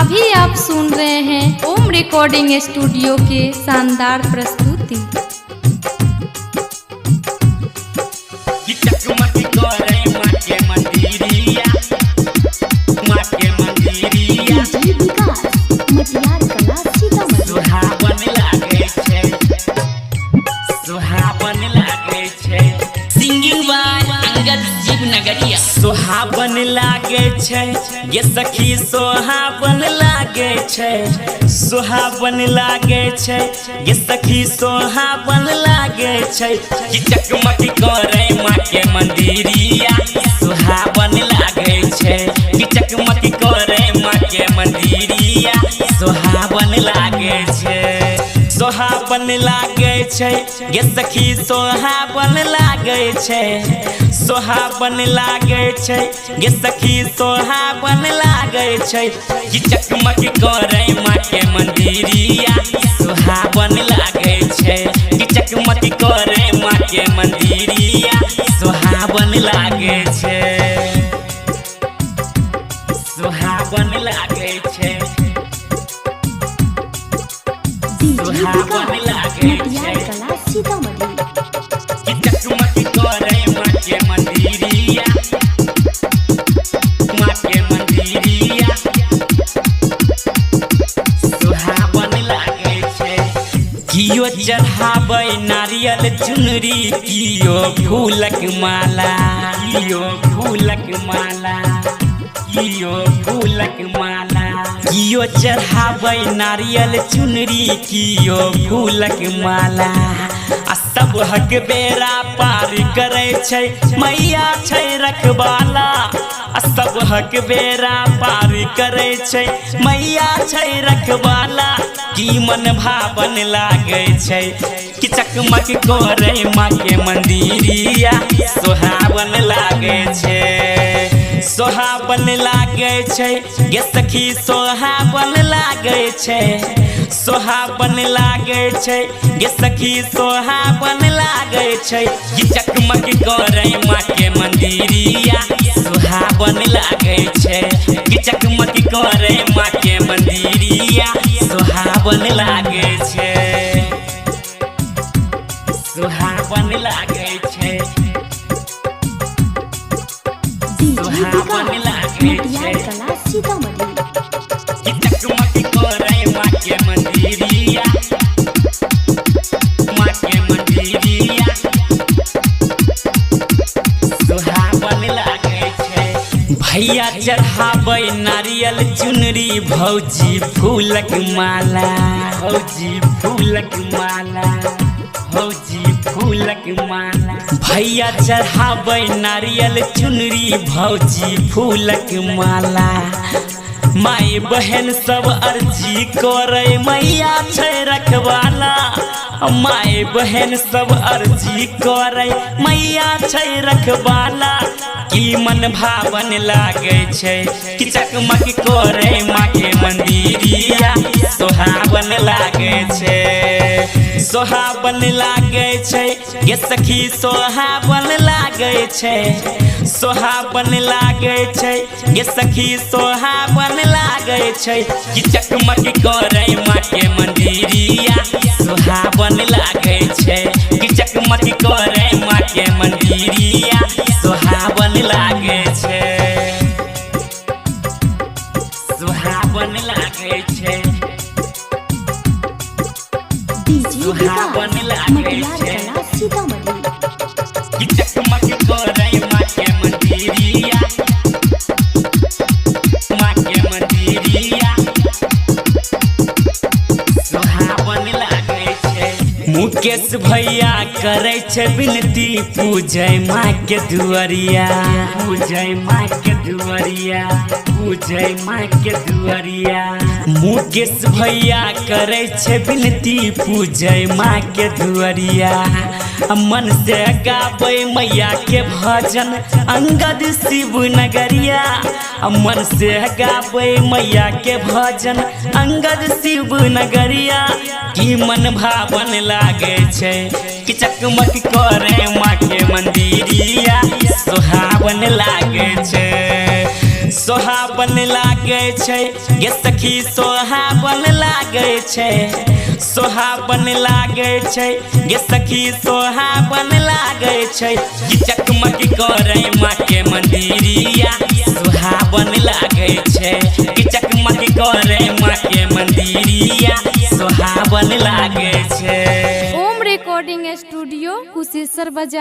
अभी आप सुन रहे हैं ओम रिकॉर्डिंग स्टूडियो के शानदार प्रस्तुति। सोहाबन लागे छै ये सखी सोहाबन लागे छै, सोहाबन लागे छै ये सखी सोहाबन लागे छै कि चकमक करे माँ के मंदिरिया। सोहाबन लागे छै कि चकमक करे माँ के मंदिरिया। सोहाबन लागे छै, सोहाबन लागे छै ये सखी सोहाबन लागे छै, सोहाबन लागे छै ये सखी सोहाबन लागे छै कि चकमक करे माँ के मंदिरिया। सोहाबन लागे छै कि चकमक करे माँ के मंदिरिया। सोहाबन लागे छै, सोहाबन लागे छै, सोहाबन लागे छै कि चकमक करे माँ के मंदिरिया, माँ के मंदिरिया। सोहाबन लागे छै कियो चढ़ाबै नारियल चुनरी, कियो फूलक माला, कियो फूलक माला, कियो फूलक माला। कियो चढ़ाबै नारियल चुनरी, कियो फूलक माला। आ सब हक बेरा पार करे छै मैया छै रखवाला। आ सब हक बेरा पार करे छै मैया छै रखवाला। की मन भावन लागे छै कि चकमक करे माँ के मंदिरिया। सोहाबन लागे छै, सोहाबन लागे छै ये सखी सोहाबन लागे छै, सोहाबन लागे छै ये सखी सोहाबन लागे छै कि चकमक करे माँ के मंदिरिया। सोहाबन लागे छै कि चकमक करे माँ के मंदिरिया। सोहाबन लागे छै, सोहाबन लागे छै, सोहाबन लागे छै कि चकमक करे माँ के मंदिरिया, माँ के मंदिरिया। सोहाबन लागे छै भैया चढ़ाबै नारियल चुनरी, भौजी फूलक माला, भौजी फूलक माला, भौजी फूलक माला। भैया चढ़ाबै नारियल चुनरी, भौजी फूलक माला। माई बहन सब अर्जी करे मैया छै रखवाला। माई बहन सब अर्जी करे मैया छै रखवाला। की मन भावन लागे छै कि चकमक करे माँ के मंदिरिया। सोहाबन लागे छै, सोहाबन लागे छै ये सखी सोहाबन लागे छै, सोहाबन लागे छै ये सखी सोहाबन लागे छै कि चकमक करे माँ के मंदिरिया। सोहाबन लागे छै कि चकमक करे माँ के मंदिरिया। सोहाबन लागे छै, सोहाबन लागे छै, सोहाबन लागे छै कि चकमक करे माँ के मंदिरिया, माँ के मंदिरिया। सोहाबन लागे छै मुकेश भैया करे छै विनती, पूजै माँ के दुआरिया, पूजै माँ के दुआरिया, पूजै माँ के दुआरिया। मुकेश भैया करे छै विनती, पूजै माँ के दुआरिया। मन से गाबै मैया के भजन, अंगद शिव नगरिया। मन से गाबै मैया के भजन, अंगद शिव नगरिया। की मन भावन लागे छै कि चकमक करे माँ के मंदिरिया। सोहाबन लागे छै, सोहाबन सोहाबन लागे छै गे सखी सोहाबन लागे छै सोहाबन लागे छै गे सखी सोहाबन लागे छै कि चकमक करे माँ के मंदिरिया सोहाबन लागे छै कि चकमक करे माँ के मंदिरिया सोहाबन लागे छै। ओम रिकॉर्डिंग स्टूडियो कुशेश्वर बाजार।